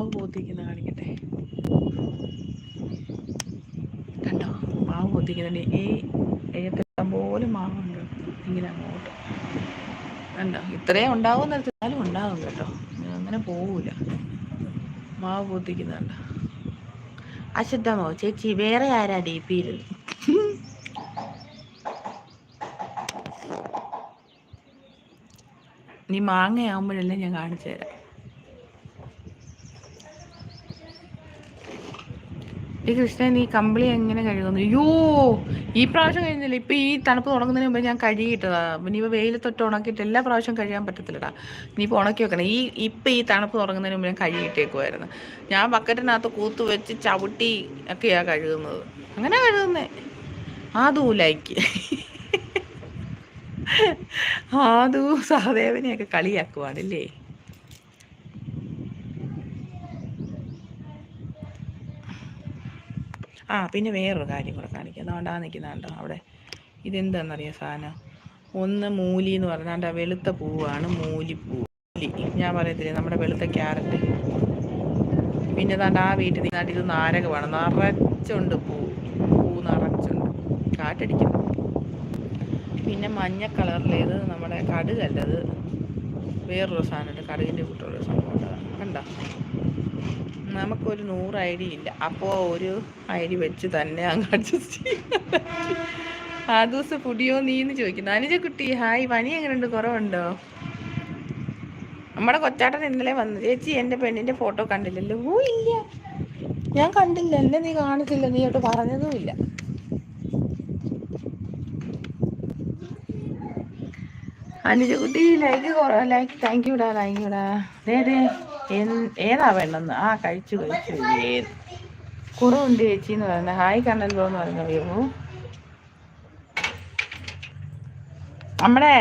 മാവ് പോത്തിക്കുന്ന കാണിക്കട്ടെ. കണ്ടോ മാവ് പോത്തിക്കുന്നുണ്ട്. ഈ ഏത്തം പോലെ മാവുണ്ട് ഇങ്ങനെ അങ്ങോട്ട്. കണ്ടോ ഇത്രയും ഉണ്ടാവും എന്നാലും ഉണ്ടാവും കേട്ടോ, അങ്ങനെ പോവൂല. മാവ് പോത്തിക്കുന്നുണ്ട്. അശുദ്ധമോ ചേച്ചി? വേറെ ആരാ ഡി പിയിൽ? നീ മാങ്ങയാകുമ്പോഴല്ലേ ഞാൻ കാണിച്ചു തരാം. ഈ കൃഷ്ണൻ നീ കമ്പിളി എങ്ങനെ കഴുകുന്നു? അയ്യോ ഈ പ്രാവശ്യം കഴിഞ്ഞില്ല. ഇപ്പം ഈ തണുപ്പ് തുടങ്ങുന്നതിന് മുമ്പ് ഞാൻ കഴുകിയിട്ടതാ. ഇനിയിപ്പോൾ വെയിലത്തൊട്ട് ഉണക്കിയിട്ട് എല്ലാ പ്രാവശ്യം കഴുകാൻ പറ്റത്തില്ലടാ. ഇനിയിപ്പോൾ ഉണക്കി വെക്കണം. ഇപ്പം ഈ തണുപ്പ് തുടങ്ങുന്നതിന് മുമ്പ് ഞാൻ കഴുകിയിട്ടേക്കുമായിരുന്നു. ഞാൻ ബക്കറ്റിനകത്ത് കൂത്ത് വെച്ച് ചവിട്ടി ഒക്കെയാണ് കഴുകുന്നത്. അങ്ങനെ കഴുകുന്നേ ആദൂലായിക്ക് ആദൂ സഹദേവനെയൊക്കെ കളിയാക്കുവാണല്ലേ. പിന്നെ വേറൊരു കാര്യം കൂടെ കാണിക്കാം. അതുകൊണ്ടാ നിൽക്കുന്നുണ്ടോ അവിടെ. ഇതെന്താണെന്നറിയാം സാധനം? ഒന്ന് മൂലി എന്ന് പറഞ്ഞാൽ വെളുത്ത പൂവാണ് മൂലിപ്പൂ. ഞാൻ പറയത്തില്ലേ നമ്മുടെ വെളുത്ത ക്യാരറ്റ്. പിന്നെ ആ വീട്ടിൽ നിന്നാണ്ട് ഇത് നാരകമാണ്. നിറച്ചുണ്ട് പൂ നിറച്ചുണ്ട്, കാറ്റടിക്കുന്നു. പിന്നെ മഞ്ഞ കളറിലേത് നമ്മുടെ കടുകല്ലത്, വേറൊരു സാധനമുണ്ട് കടുകിൻ്റെ കൂട്ടുള്ളൊരു സംഭവം. കണ്ടോ? നമുക്കൊരു 100 ഐഡി ഇല്ല. അപ്പോൾ ഒരു ഐഡി വെച്ച് തന്നെ അങ്ങ് അഡ്ജസ്റ്റ് ചെയ്യും. ആ ദിവസം പുടിയോ നീന്ന് ചോദിക്കുന്നു. അനുജക്കുട്ടി ഹായ്. പനി എങ്ങനെയുണ്ട്? കുറവുണ്ടോ? നമ്മുടെ കൊച്ചാട്ടൻ ഇന്നലെ വന്നു. ചേച്ചി എൻ്റെ പെണ്ണിൻ്റെ ഫോട്ടോ കണ്ടില്ലല്ലോ. ഇല്ല, ഞാൻ കണ്ടില്ല. എന്നെ നീ കാണിച്ചില്ല, നീ ഒട്ട് പറഞ്ഞതും ഇല്ല. അനുജക്കുട്ടി ലൈക്ക് താങ്ക് യുടാ. ഏതാ വേണ്ടെന്ന്? കഴിച്ചു ഏത് കുറവുണ്ട് ചേച്ചി എന്ന് പറയുന്നത്. ഹായ് കണ്ണല്ലോ എന്ന് പറഞ്ഞു. നമ്മുടെ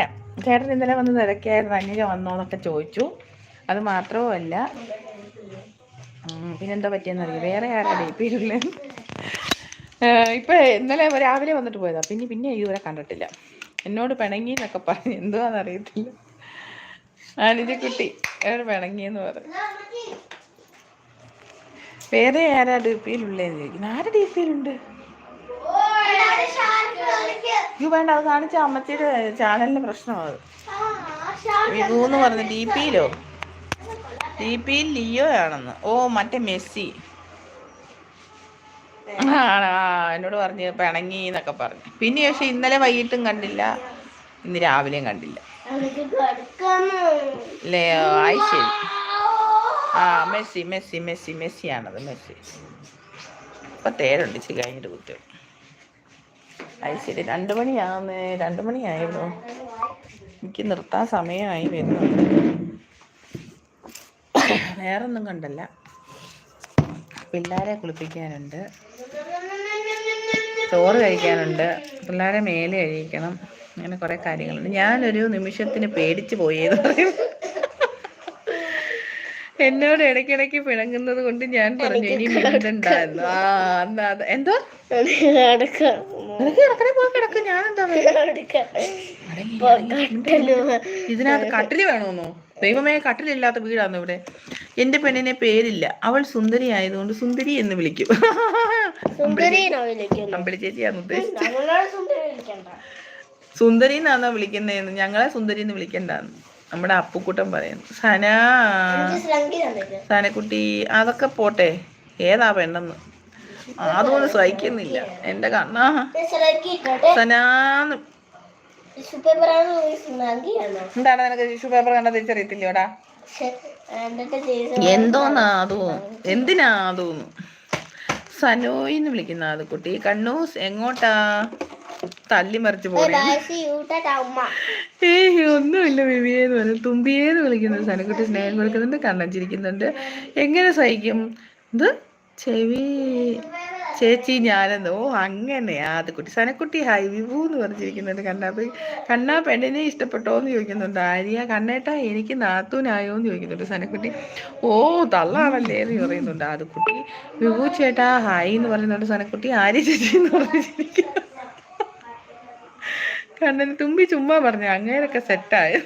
ചേട്ടൻ ഇന്നലെ വന്ന് തിരക്കായിരുന്നു. അനുജ വന്നോന്നൊക്കെ ചോദിച്ചു. അത് മാത്രവുമല്ല, പിന്നെന്താ പറ്റിയെന്നറിയാം. വേറെ ആരാ ഡി പിയിലുള്ളത്? ഇപ്പം ഇന്നലെ രാവിലെ വന്നിട്ട് പോയതാ. പിന്നെ ഇതുവരെ കണ്ടിട്ടില്ല. എന്നോട് പിണങ്ങി എന്നൊക്കെ പറഞ്ഞു. എന്തുവാന്നറിയത്തില്ല. അനുജക്കുട്ടി എന്നോട് പിണങ്ങിയെന്ന് പറഞ്ഞു. വേറെ ആരാ ഡി പിയിലുള്ളതെന്ന് ചോദിക്കുന്നു. ആര് ഡി പിയിലുണ്ട്? വേണ്ട, അത് കാണിച്ച അമ്മച്ചിയുടെ ചാനലിന്റെ പ്രശ്നമാണ്. വിഭു എന്ന് പറഞ്ഞു. ഡി പിയിൽ ലിയോ ആണെന്ന്. മറ്റേ മെസ്സി എന്നോട് പറഞ്ഞ് പിണങ്ങി എന്നൊക്കെ പറഞ്ഞു. പിന്നെ പക്ഷെ ഇന്നലെ വൈകിട്ടും കണ്ടില്ല, ഇന്ന് രാവിലെയും കണ്ടില്ല. ശരി. മെസ്സിയാണത്. മെസ്സി ഇപ്പൊ തേരുണ്ട് ഇച്ചിരി കഴിഞ്ഞിട്ട് കുറ്റം. ശരി. 2 മണിയാവുന്നേ. 2 മണിയായിരുന്നു. എനിക്ക് നിർത്താൻ സമയമായി വരുന്നുണ്ട്. വേറൊന്നും കണ്ടല്ല. പിള്ളേരെ കുളിപ്പിക്കാനുണ്ട്, ചോറ് കഴിക്കാനുണ്ട്, പിള്ളേരെ മേലെ കഴിക്കണം, അങ്ങനെ കുറേ കാര്യങ്ങളുണ്ട്. ഞാനൊരു നിമിഷത്തിന് പേടിച്ച് പോയെന്ന് പറയും. എന്നോട് ഇടയ്ക്കിടയ്ക്ക് പിണങ്ങുന്നത് കൊണ്ട് ഞാൻ പറഞ്ഞു ഇനി മിണ്ടണ്ടായിരുന്നു. എന്തോ കിടക്കും. ഞാനെന്താ ഇതിനകത്ത് കട്ടില് വേണമെന്നോ? ദൈവമേ, കട്ടിലില്ലാത്ത വീടാണ് ഇവിടെ. എന്റെ പെണ്ണിനെ പേരില്ല, അവൾ സുന്ദരി ആയതുകൊണ്ട് സുന്ദരി എന്ന് വിളിക്കും. അമ്പിളി ചേച്ചിയാന്ന് ഉദ്ദേശിച്ചത്. സുന്ദരി എന്നാണോ വിളിക്കുന്നതെന്ന്? ഞങ്ങളെ സുന്ദരി എന്ന് വിളിക്കണ്ടെന്ന് നമ്മുടെ അപ്പുക്കുട്ടൻ പറയുന്നു. സനക്കുട്ടി അതൊക്കെ പോട്ടെ, ഏതാ പെണ്ണെന്ന് അതുകൊണ്ട് സഹിക്കുന്നില്ല എന്റെ കണ്ണാ. സനാന്ന് എന്താണ് നിനക്ക് ടിഷ്യൂ പേപ്പർ കണ്ട തിരിച്ചറിയത്തില്ലോടാ? എന്തോന്നാ തോന്നുന്നു, എന്തിനാ തോന്നുന്നു. സനോയിന്ന് വിളിക്കുന്ന അത് കുട്ടി. കണ്ണൂസ് എങ്ങോട്ടാ? തല്ലിമറിച്ച് പോലെ. ഒന്നുമില്ല ബിബിയെന്ന് പറഞ്ഞു. തുമ്പിയേന്ന് വിളിക്കുന്നത് സനക്കുട്ടി. സ്നേഹം കൊടുക്കുന്നുണ്ട്, കണ്ണഞ്ചിരിക്കുന്നുണ്ട്. എങ്ങനെ സഹിക്കും ഇത്? ചെവി ചേച്ചി ഞാനെന്ന്. അങ്ങനെയാ അത് കുട്ടി. സനക്കുട്ടി ഹായ് വിഭു എന്ന് പറഞ്ഞിരിക്കുന്നുണ്ട്. കണ്ണാ പെണ്ണിനെ ഇഷ്ടപ്പെട്ടോ എന്ന് ചോദിക്കുന്നുണ്ട്. ആര്യ കണ്ണേട്ടാ എനിക്ക് നാത്തൂനായോ എന്ന് ചോദിക്കുന്നുണ്ട് സനക്കുട്ടി. തള്ളാണല്ലേ എന്ന് പറയുന്നുണ്ട് അത് കുട്ടി. വിഭു ചേട്ടാ ഹായ് എന്ന് പറയുന്നുണ്ട് സനക്കുട്ടി. ആര്യ ചേച്ചി എന്ന് പറഞ്ഞിരിക്കുന്നു. കണ്ണന് തുമ്പി ചുമ്മാ പറഞ്ഞു. അങ്ങനെയൊക്കെ സെറ്റായോ?